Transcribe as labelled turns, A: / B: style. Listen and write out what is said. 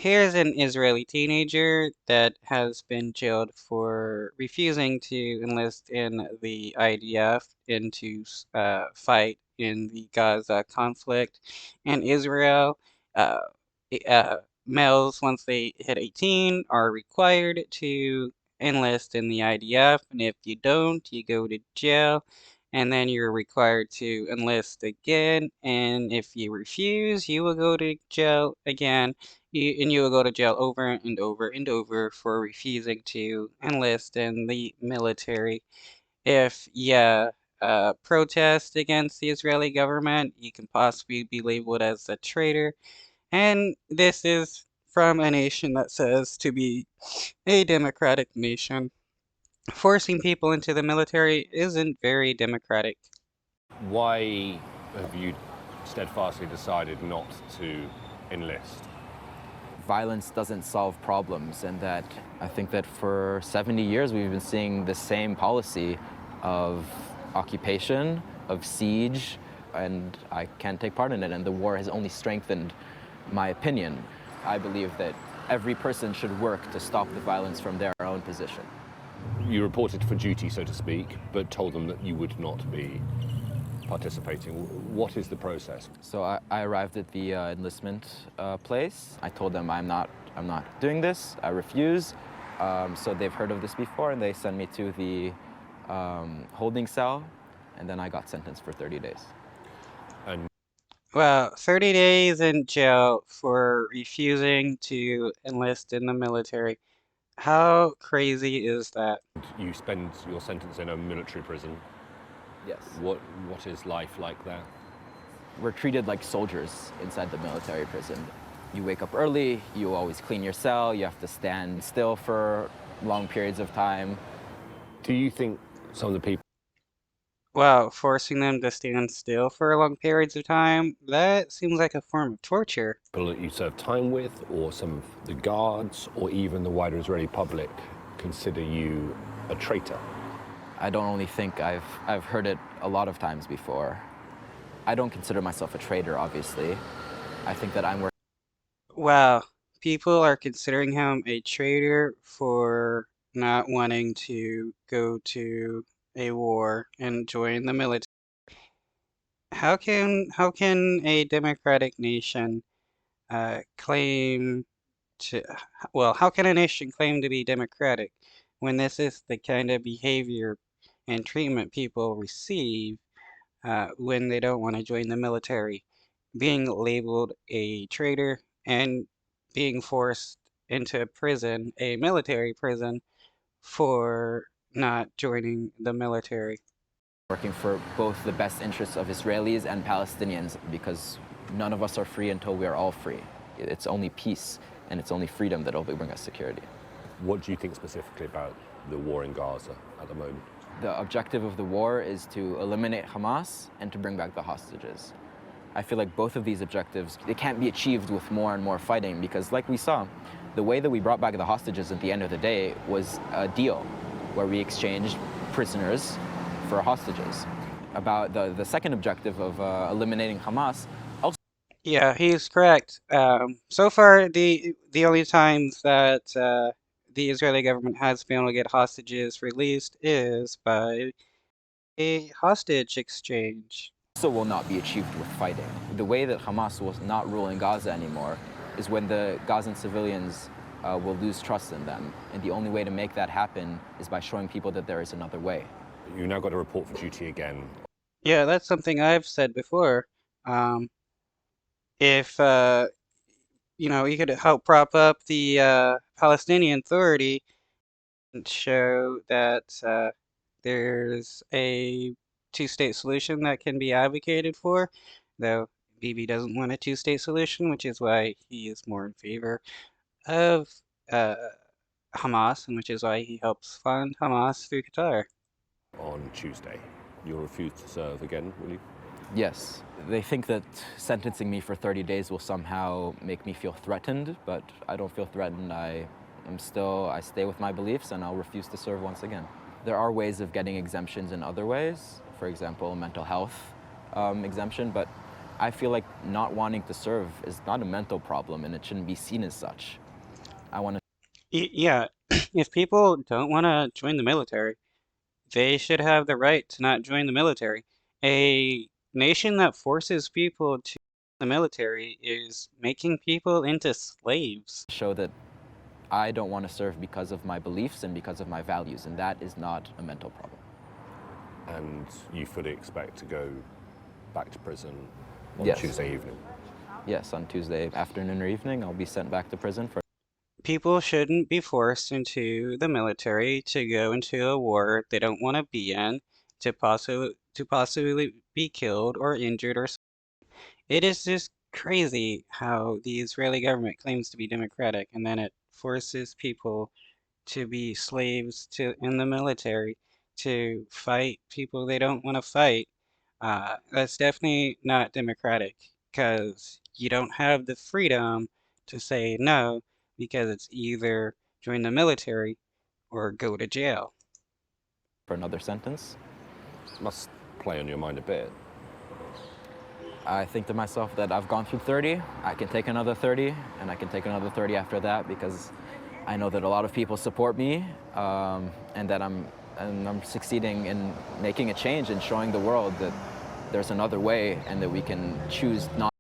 A: Here's an Israeli teenager that has been jailed for refusing to enlist in the IDF and to fight in the Gaza conflict. In Israel, uh, males, once they hit 18, are required to enlist in the IDF, and if you don't, you go to jail, and then you're required to enlist again, and if you refuse, you will go to jail again and you will go to jail over and over and over for refusing to enlist in the military. If you protest against the Israeli government, you can possibly be labeled as a traitor. And this is from a nation that says to be a democratic nation. Forcing people into the military isn't very democratic.
B: Why have you steadfastly decided not to enlist?
C: Violence doesn't solve problems, and that I think that for 70 years we've been seeing the same policy of occupation, of siege, and I can't take part in it, and the war has only strengthened my opinion. I believe that every person should work to stop the violence from their own position.
B: You reported for duty, so to speak, but told them that you would not be participating. What is the process?
C: So I arrived at the enlistment place. I told them I'm not doing this. I refuse. So they've heard of this before, and they sent me to the holding cell, and then I got sentenced for 30 days.
B: And
A: Well, 30 days in jail for refusing to enlist in the military. How crazy is that?
B: you spend your sentence in a military prison.
C: Yes.
B: What is life like there?
C: We're treated like soldiers inside the military prison. You wake up early, you always clean your cell, you have to stand still for long periods of time.
B: Do you think some of the people
A: Wow, forcing them to stand still for long periods of time? That seems like a form of torture.
B: that you serve time with, or some of the guards, or even the wider Israeli public consider you a traitor?
C: I don't only think I've heard it a lot of times before. I don't consider myself a traitor, obviously. I think that I'm working.
A: Wow, people are considering him a traitor for not wanting to go to a war and join the military. How can a democratic nation claim to, well, how can a nation claim to be democratic when this is the kind of behavior and treatment people receive when they don't want to join the military? Being labeled a traitor and being forced into prison, a military prison, for not joining the military.
C: Working for both the best interests of Israelis and Palestinians, because none of us are free until we are all free. It's only peace and it's only freedom that will bring us security.
B: What do you think specifically about the war in Gaza at the moment?
C: The objective of the war is to eliminate Hamas and to bring back the hostages. I feel like both of these objectives, they can't be achieved with more and more fighting, because like we saw, the way that we brought back the hostages at the end of the day was a deal where we exchanged prisoners for hostages. About the second objective of eliminating Hamas,
A: Yeah, he's correct. So far, the only times that the Israeli government has been able to get hostages released is by a hostage exchange.
C: also will not be achieved with fighting. The way that Hamas will not rule in Gaza anymore is when the Gazan civilians will lose trust in them. And the only way to make that happen is by showing people that there is another way.
B: You now got to report for duty again.
A: Yeah, that's something I've said before. Um, if you could help prop up the Palestinian Authority and show that there's a two-state solution that can be advocated for, though Bibi doesn't want a two-state solution, which is why he is more in favor of uh, Hamas, and which is why he helps fund Hamas through Qatar.
B: On Tuesday, you'll refuse to serve again, will you?
C: Yes, they think that sentencing me for 30 days will somehow make me feel threatened, but I don't feel threatened. I stay with my beliefs, and I'll refuse to serve once again. There are ways of getting exemptions in other ways, for example, mental health exemption, but I feel like not wanting to serve is not a mental problem and it shouldn't be seen as such. I want to.
A: Yeah, if people don't want to join the military, they should have the right to not join the military. A nation that forces people to the military is making people into slaves.
C: Show that I don't want to serve because of my beliefs and because of my values, and that is not a mental problem.
B: And you fully expect to go back to prison on
C: Yes.
B: Tuesday evening?
C: Yes, on Tuesday afternoon or evening, I'll be sent back to prison for.
A: People shouldn't be forced into the military to go into a war they don't want to be in, to possibly be killed or injured or it is just crazy how the Israeli government claims to be democratic and then it forces people to be slaves to in the military to fight people they don't want to fight. That's definitely not democratic because you don't have the freedom to say no because it's either join the military or go to jail.
C: Another sentence.
B: Must play on your mind a bit.
C: I think to myself that I've gone through 30, I can take another 30, and I can take another 30 after that because I know that a lot of people support me, and that I'm succeeding in making a change and showing the world that there's another way and that we can choose not